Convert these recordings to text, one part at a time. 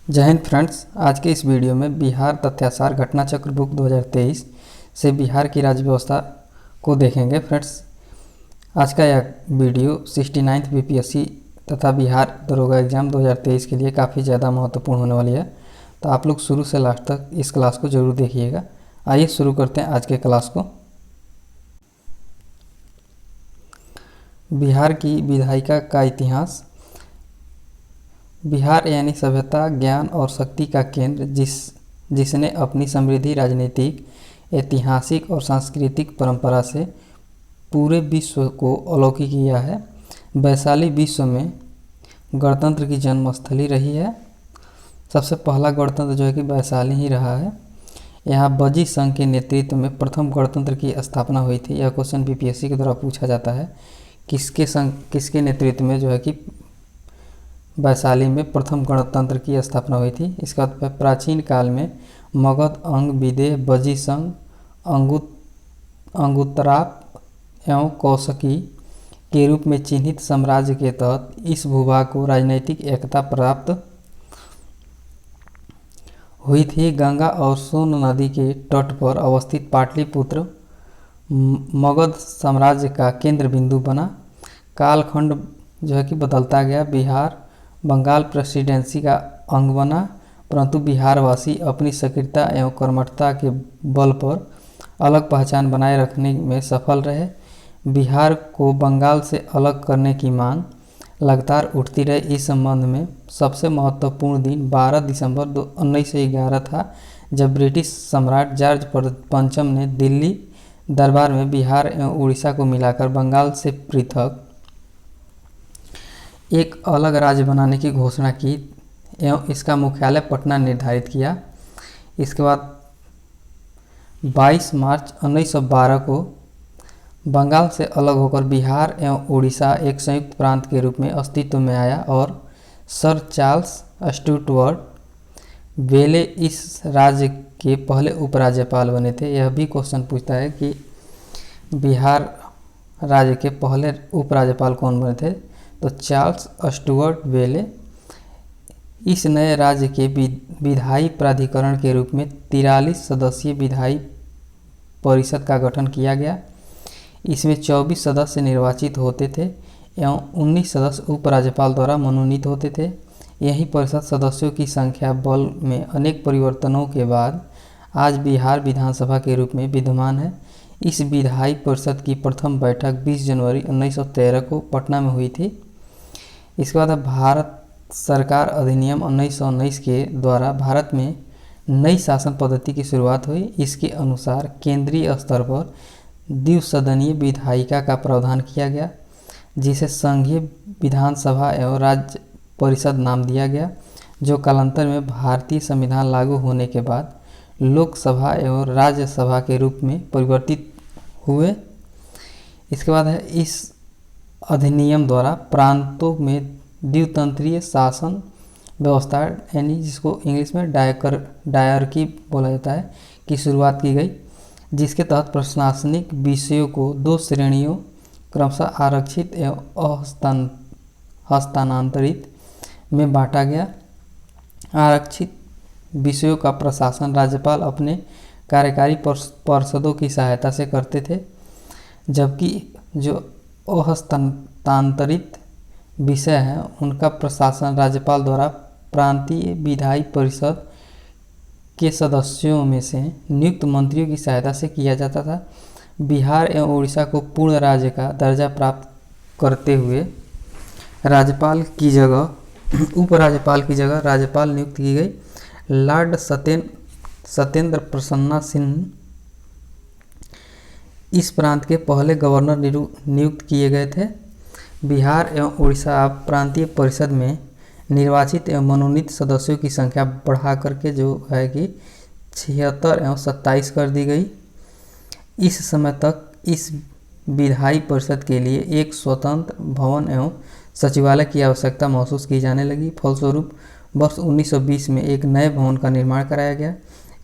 जय हिंद फ्रेंड्स। आज के इस वीडियो में बिहार तथ्याचार घटना चक्र बुक 2023 से बिहार की राज्य व्यवस्था को देखेंगे। फ्रेंड्स, आज का यह वीडियो 69th बीपीएससी तथा बिहार दरोगा एग्जाम 2023 के लिए काफ़ी ज़्यादा महत्वपूर्ण होने वाली है, तो आप लोग शुरू से लास्ट तक इस क्लास को ज़रूर देखिएगा। आइए शुरू करते हैं आज के क्लास को। बिहार की विधायिका का इतिहास। बिहार यानी सभ्यता, ज्ञान और शक्ति का केंद्र, जिसने अपनी समृद्धि राजनीतिक, ऐतिहासिक और सांस्कृतिक परंपरा से पूरे विश्व को अलौकिक किया है। वैशाली विश्व में गणतंत्र की जन्मस्थली रही है। सबसे पहला गणतंत्र जो है कि वैशाली ही रहा है। यहाँ बजी संघ के नेतृत्व में प्रथम गणतंत्र की स्थापना हुई थी। यह क्वेश्चन बीपीएससी के द्वारा पूछा जाता है, किसके नेतृत्व में जो है कि वैशाली में प्रथम गणतंत्र की स्थापना हुई थी। इसका प्राचीन काल में मगध, अंग, विदेह, बजी संघ, अंगुत्तराप एवं कौशकी के रूप में चिन्हित साम्राज्य के तहत इस भूभाग को राजनीतिक एकता प्राप्त हुई थी। गंगा और सोन नदी के तट पर अवस्थित पाटलिपुत्र मगध साम्राज्य का केंद्र बिंदु बना। कालखंड जो है कि बदलता गया। बिहार बंगाल प्रेसिडेंसी का अंग बना, परंतु बिहारवासी अपनी सक्रियता एवं कर्मठता के बल पर अलग पहचान बनाए रखने में सफल रहे। बिहार को बंगाल से अलग करने की मांग लगातार उठती रही। इस संबंध में सबसे महत्वपूर्ण दिन 12 दिसंबर 1911 था, जब ब्रिटिश सम्राट जॉर्ज पंचम ने दिल्ली दरबार में बिहार एवं उड़ीसा को मिलाकर बंगाल से पृथक एक अलग राज्य बनाने की घोषणा की एवं इसका मुख्यालय पटना निर्धारित किया। इसके बाद 22 मार्च 1912 को बंगाल से अलग होकर बिहार एवं उड़ीसा एक संयुक्त प्रांत के रूप में अस्तित्व में आया और सर चार्ल्स स्टुअर्ट बेले इस राज्य के पहले उपराज्यपाल बने थे। यह भी क्वेश्चन पूछता है कि बिहार राज्य के पहले उपराज्यपाल कौन बने थे, तो चार्ल्स स्टुअर्ट बेले। इस नए राज्य के विधायी प्राधिकरण के रूप में 43 सदस्यीय विधायी परिषद का गठन किया गया। इसमें 24 सदस्य निर्वाचित होते थे एवं 19 सदस्य उपराज्यपाल द्वारा मनोनीत होते थे। यही परिषद सदस्यों की संख्या बल में अनेक परिवर्तनों के बाद आज बिहार विधानसभा के रूप में विद्यमान है। इस विधायी परिषद की प्रथम बैठक 20 जनवरी 1913 को पटना में हुई थी। इसके बाद भारत सरकार अधिनियम 1919 के द्वारा भारत में नई शासन पद्धति की शुरुआत हुई। इसके अनुसार केंद्रीय स्तर पर द्विसदनीय विधायिका का प्रावधान किया गया, जिसे संघीय विधानसभा एवं राज्य परिषद नाम दिया गया, जो कालांतर में भारतीय संविधान लागू होने के बाद लोकसभा एवं राज्यसभा के रूप में परिवर्तित हुए। इसके बाद है, इस अधिनियम द्वारा प्रांतों में द्वितंत्रीय शासन व्यवस्था यानी जिसको इंग्लिश में डायरकी बोला जाता है की शुरुआत की गई, जिसके तहत प्रशासनिक विषयों को 2 श्रेणियों क्रमशः आरक्षित एवं हस्तांतरित में बांटा गया। आरक्षित विषयों का प्रशासन राज्यपाल अपने कार्यकारी पार्षदों की सहायता से करते थे, जबकि जो अहस्तांतरित विषय हैं उनका प्रशासन राज्यपाल द्वारा प्रांतीय विधायी परिषद के सदस्यों में से नियुक्त मंत्रियों की सहायता से किया जाता था। बिहार एवं उड़ीसा को पूर्ण राज्य का दर्जा प्राप्त करते हुए राज्यपाल की जगह उपराज्यपाल की जगह राज्यपाल नियुक्त की गई। लॉर्ड सत्येंद्र प्रसन्ना सिंह इस प्रांत के पहले गवर्नर नियुक्त किए गए थे। बिहार एवं उड़ीसा प्रांतीय परिषद में निर्वाचित एवं मनोनीत सदस्यों की संख्या बढ़ा करके जो है कि 76 एवं 27 कर दी गई। इस समय तक इस विधायी परिषद के लिए एक स्वतंत्र भवन एवं सचिवालय की आवश्यकता महसूस की जाने लगी। फलस्वरूप वर्ष 1920 में एक नए भवन का निर्माण कराया गया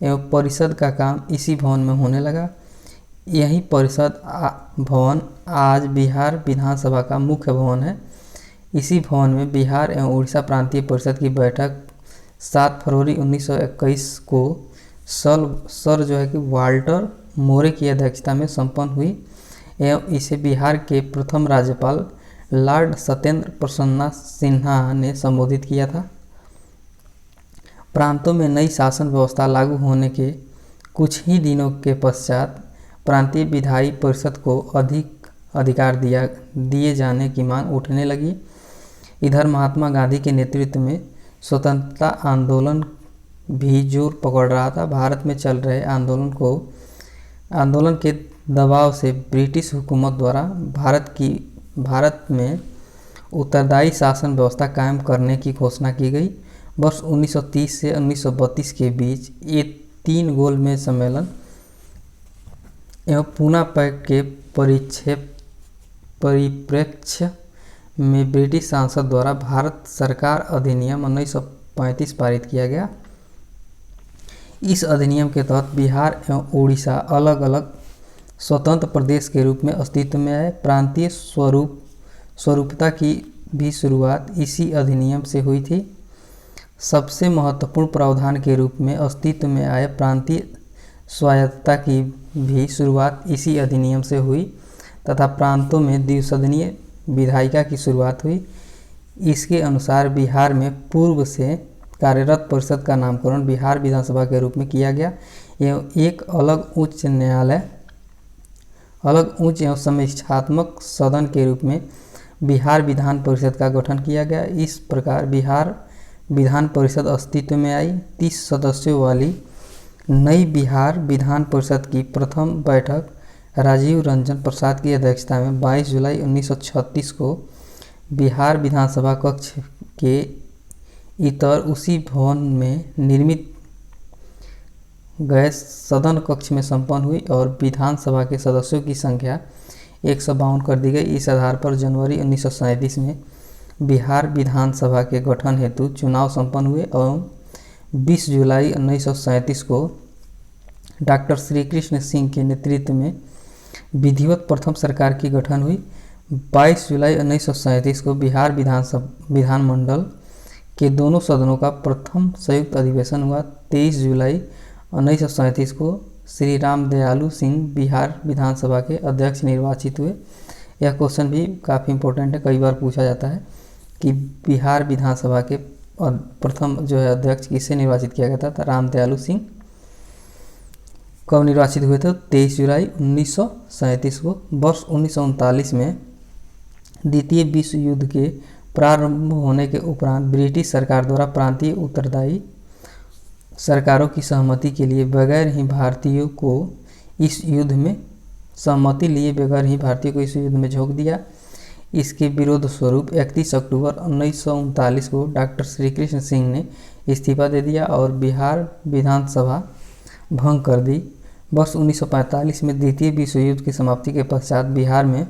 एवं परिषद का काम इसी भवन में होने लगा। यही परिषद भवन आज बिहार विधानसभा का मुख्य भवन है। इसी भवन में बिहार एवं उड़ीसा प्रांतीय परिषद की बैठक 7 फरवरी 1921 को सर जो है कि वाल्टर मोरे की अध्यक्षता में संपन्न हुई एवं इसे बिहार के प्रथम राज्यपाल लॉर्ड सत्येंद्र प्रसन्ना सिन्हा ने संबोधित किया था। प्रांतों में नई शासन व्यवस्था लागू होने के कुछ ही दिनों के पश्चात प्रांतीय विधायी परिषद को अधिक अधिकार दिए जाने की मांग उठने लगी। इधर महात्मा गांधी के नेतृत्व में स्वतंत्रता आंदोलन भी जोर पकड़ रहा था। भारत में चल रहे आंदोलन के दबाव से ब्रिटिश हुकूमत द्वारा भारत में उत्तरदायी शासन व्यवस्था कायम करने की घोषणा की गई। वर्ष 1930 से 1932 के बीच ये 3 गोलमेज सम्मेलन एवं पूना पैक्ट के परिप्रेक्ष्य में ब्रिटिश संसद द्वारा भारत सरकार अधिनियम 1935 पारित किया गया। इस अधिनियम के तहत बिहार एवं उड़ीसा अलग अलग स्वतंत्र प्रदेश के रूप में अस्तित्व में आए। प्रांतीय स्वरूपता की भी शुरुआत इसी अधिनियम से हुई थी। सबसे महत्वपूर्ण प्रावधान के रूप में अस्तित्व में आए प्रांतीय स्वायत्तता की भी शुरुआत इसी अधिनियम से हुई तथा प्रांतों में द्विसदनीय विधायिका की शुरुआत हुई। इसके अनुसार बिहार में पूर्व से कार्यरत परिषद का नामकरण बिहार विधानसभा के रूप में किया गया एवं एक अलग उच्च एवं समीक्षात्मक सदन के रूप में बिहार विधान परिषद का गठन किया गया। इस प्रकार बिहार विधान परिषद अस्तित्व में आई। 30 सदस्यों वाली नई बिहार विधान परिषद की प्रथम बैठक राजीव रंजन प्रसाद की अध्यक्षता में 22 जुलाई 1936 को बिहार विधानसभा कक्ष के इतर उसी भवन में निर्मित गए सदन कक्ष में संपन्न हुई और विधानसभा के सदस्यों की संख्या 152 कर दी गई। इस आधार पर जनवरी 1937 में बिहार विधानसभा के गठन हेतु चुनाव संपन्न हुए एवं 20 जुलाई 1937 को डॉक्टर श्री कृष्ण सिंह के नेतृत्व में विधिवत प्रथम सरकार की गठन हुई। 22 जुलाई 1937 को बिहार विधानमंडल के दोनों सदनों का प्रथम संयुक्त अधिवेशन हुआ। 23 जुलाई 1937 को श्री राम दयालु सिंह बिहार विधानसभा के अध्यक्ष निर्वाचित हुए। यह क्वेश्चन भी काफ़ी इम्पोर्टेंट है, कई बार पूछा जाता है कि बिहार विधानसभा के प्रथम जो है अध्यक्ष किससे निर्वाचित किया गया था। राम दयालु सिंह कब निर्वाचित हुए थे? 23 जुलाई 1937 को। वर्ष 1939 में द्वितीय विश्व युद्ध के प्रारंभ होने के उपरांत ब्रिटिश सरकार द्वारा प्रांतीय उत्तरदायी सरकारों की सहमति के लिए बगैर ही भारतीयों को इस युद्ध में झोंक दिया। इसके विरोध स्वरूप 31 अक्टूबर 1939 को डॉक्टर श्री कृष्ण सिंह ने इस्तीफा दे दिया और बिहार विधानसभा भंग कर दी। वर्ष 1945 में द्वितीय विश्व युद्ध की समाप्ति के पश्चात बिहार में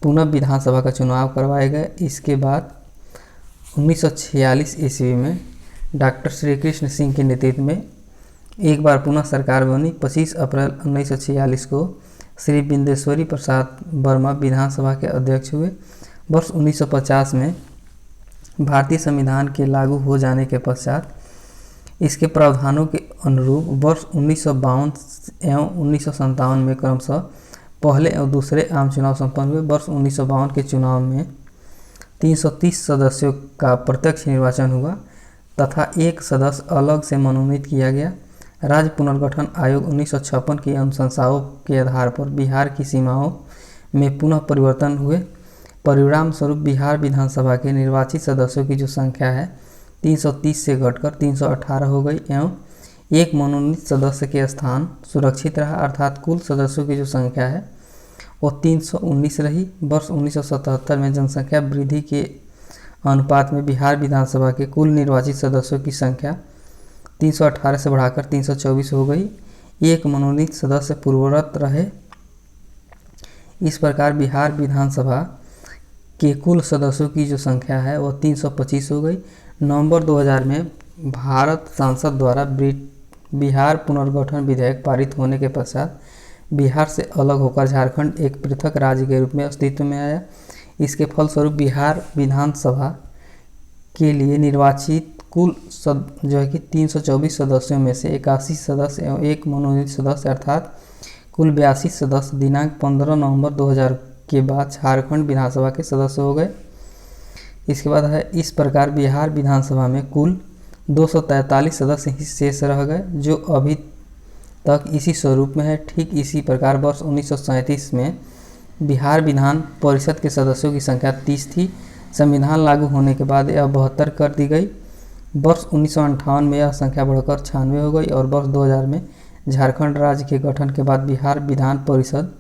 पुनः विधानसभा का चुनाव करवाए गए। इसके बाद 1946 ईस्वी में डॉक्टर श्री कृष्ण सिंह के नेतृत्व में एक बार पुनः सरकार बनी। 25 अप्रैल 1946 को श्री बिंदेश्वरी प्रसाद वर्मा विधानसभा के अध्यक्ष हुए। वर्ष 1950 में भारतीय संविधान के लागू हो जाने के पश्चात इसके प्रावधानों के अनुरूप वर्ष 1952 एवं 1957 में क्रमशः पहले और दूसरे आम चुनाव संपन्न हुए। वर्ष 1952 के चुनाव में 330 सदस्यों का प्रत्यक्ष निर्वाचन हुआ तथा एक सदस्य अलग से मनोनीत किया गया। राज्य पुनर्गठन आयोग 1956 की अनुशंसाओं के आधार पर बिहार की सीमाओं में पुनः परिवर्तन हुए। परिणाम स्वरूप बिहार विधानसभा के निर्वाचित सदस्यों की जो संख्या है 330 से घटकर 318 हो गई एवं एक मनोनीत सदस्य के स्थान सुरक्षित रहा, अर्थात कुल सदस्यों की जो संख्या है वो 319 रही। वर्ष 1977 में जनसंख्या वृद्धि के अनुपात में बिहार विधानसभा के कुल निर्वाचित सदस्यों की संख्या 318 से बढ़ाकर 324 हो गई। एक मनोनीत सदस्य पूर्वरत रहे। इस प्रकार बिहार विधानसभा के कुल सदस्यों की जो संख्या है वो 325 हो गई। नवंबर 2000 में भारत संसद द्वारा बिहार पुनर्गठन विधेयक पारित होने के पश्चात बिहार से अलग होकर झारखंड एक पृथक राज्य के रूप में अस्तित्व में आया। इसके फलस्वरूप बिहार विधानसभा के लिए निर्वाचित कुल जो है कि 324 सदस्यों में से 81 सदस्य एवं एक मनोनीत सदस्य अर्थात कुल 82 सदस्य दिनांक 15 नवंबर 2000 के बाद झारखंड विधानसभा के सदस्य हो गए। इसके बाद है इस प्रकार बिहार विधानसभा में कुल 243 सदस्य ही शेष रह गए जो अभी तक इसी स्वरूप में है। ठीक इसी प्रकार वर्ष 1937 में बिहार विधान परिषद के सदस्यों की संख्या 30 थी। संविधान लागू होने के बाद यह 72 कर दी गई। वर्ष 1958 में यह संख्या बढ़कर 96 हो गई और वर्ष 2000 में झारखंड राज्य के गठन के बाद बिहार विधान परिषद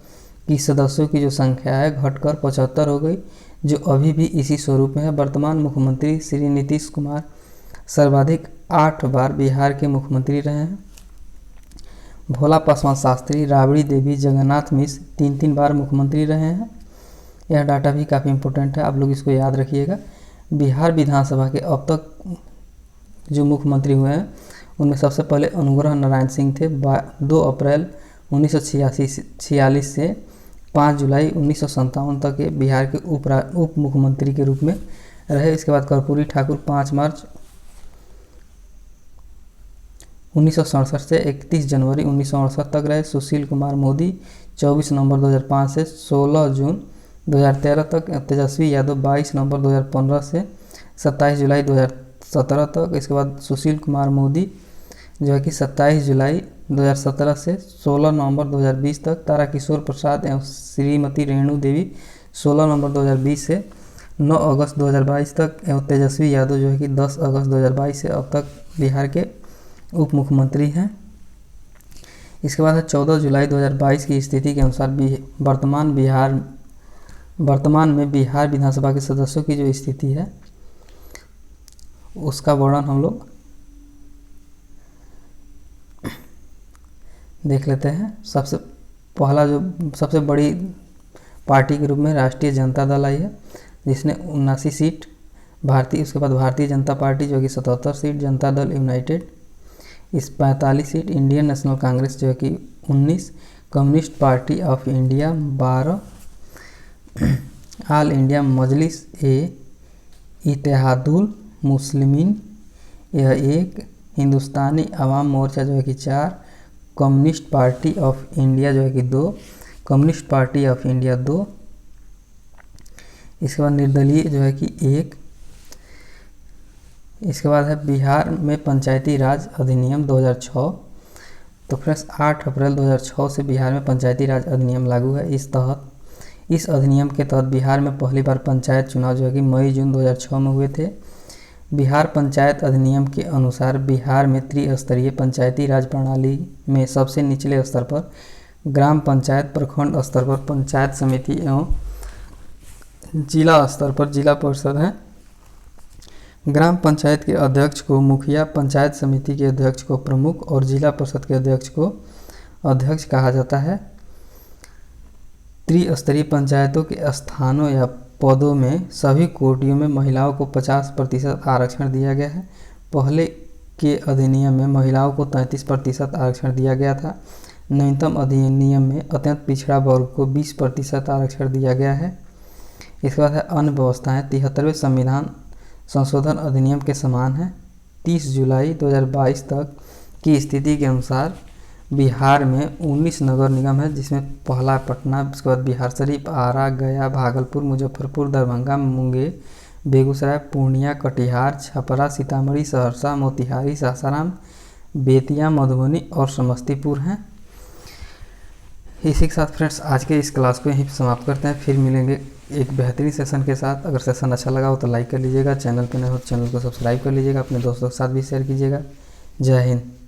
की सदस्यों की जो संख्या है घटकर 75 हो गई जो अभी भी इसी स्वरूप में है। वर्तमान मुख्यमंत्री श्री नीतीश कुमार सर्वाधिक 8 बार बिहार के मुख्यमंत्री रहे हैं। भोला पासवान शास्त्री, राबड़ी देवी, जगन्नाथ मिश्र 3-3 बार मुख्यमंत्री रहे हैं। यह डाटा भी काफ़ी इम्पोर्टेंट है, आप लोग इसको याद रखिएगा। बिहार विधानसभा के अब तक जो मुख्यमंत्री हुए हैं उनमें सबसे पहले अनुग्रह नारायण सिंह थे। 2 अप्रैल 1946 से 5 जुलाई 1957 तक ये बिहार के उप मुख्यमंत्री के रूप में रहे। इसके बाद कर्पूरी ठाकुर 5 मार्च 1967 से 31 जनवरी 1968 तक रहे। सुशील कुमार मोदी 24 नवंबर 2005 से 16 जून 2013 तक। तेजस्वी यादव 22 नवंबर 2015 से 27 जुलाई 2017 तक। इसके बाद सुशील कुमार मोदी जो है कि 27 जुलाई 2017 से 16 नवंबर 2020 तक। ताराकिशोर प्रसाद एवं श्रीमती रेणु देवी 16 नवंबर 2020 से 9 अगस्त 2022 तक एवं तेजस्वी यादव जो है कि 10 अगस्त 2022 से अब तक बिहार के उप मुख्यमंत्री हैं। इसके बाद है 14 जुलाई 2022 की स्थिति के अनुसार वर्तमान में बिहार विधानसभा के सदस्यों की जो स्थिति है उसका वर्णन हम लोग देख लेते हैं। सबसे बड़ी पार्टी के रूप में राष्ट्रीय जनता दल आई है जिसने 79 सीट, उसके बाद भारतीय जनता पार्टी जो कि 77 सीट, जनता दल यूनाइटेड इस 45 सीट, इंडियन नेशनल कांग्रेस जो है कि 19, Communist Party of India 12, all India Majlis Ittehadul Muslimeen यह 1, हिंदुस्तानी अवाम मोर्चा जो है कि 4, कम्युनिस्ट पार्टी ऑफ इंडिया जो है कि 2, कम्युनिस्ट पार्टी ऑफ इंडिया 2। इसके बाद निर्दलीय जो है कि 1। इसके बाद है बिहार में पंचायती राज अधिनियम 2006। तो फ्रेंड्स 8 अप्रैल 2006 से बिहार में पंचायती राज अधिनियम लागू है। इस अधिनियम के तहत बिहार में पहली बार पंचायत चुनाव जो है कि मई-जून 2006 में हुए थे। बिहार पंचायत अधिनियम के अनुसार बिहार में त्रिस्तरीय पंचायती राज प्रणाली में सबसे निचले स्तर पर ग्राम पंचायत, प्रखंड स्तर पर पंचायत समिति एवं जिला स्तर पर जिला परिषद है। ग्राम पंचायत के अध्यक्ष को मुखिया, पंचायत समिति के अध्यक्ष को प्रमुख और जिला परिषद के अध्यक्ष को अध्यक्ष कहा जाता है। त्रिस्तरीय पंचायतों के स्थानों या पदों में सभी कोटियों में महिलाओं को 50% आरक्षण दिया गया है। पहले के अधिनियम में महिलाओं को 33% आरक्षण दिया गया था। न्यूनतम अधिनियम में अत्यंत पिछड़ा वर्ग को 20% आरक्षण दिया गया है। इसके बाद है अन्य व्यवस्थाएं 73वें संविधान संशोधन अधिनियम के समान है। 30 जुलाई 2022 तक की स्थिति के अनुसार बिहार में 19 नगर निगम है जिसमें पहला पटना, उसके बाद बिहारशरीफ, आरा, गया, भागलपुर, मुजफ्फरपुर, दरभंगा, मुंगेर, बेगूसराय, पूर्णिया, कटिहार, छपरा, सीतामढ़ी, सहरसा, मोतिहारी, सासाराम, बेतिया, मधुबनी और समस्तीपुर हैं। इसी के साथ फ्रेंड्स आज के इस क्लास को यहीं समाप्त करते हैं। फिर मिलेंगे एक बेहतरीन सेशन के साथ। अगर सेशन अच्छा लगा हो तो लाइक कर लीजिएगा, चैनल पर नए हो तो चैनल को सब्सक्राइब कर लीजिएगा, अपने दोस्तों के साथ भी शेयर कीजिएगा। जय हिंद।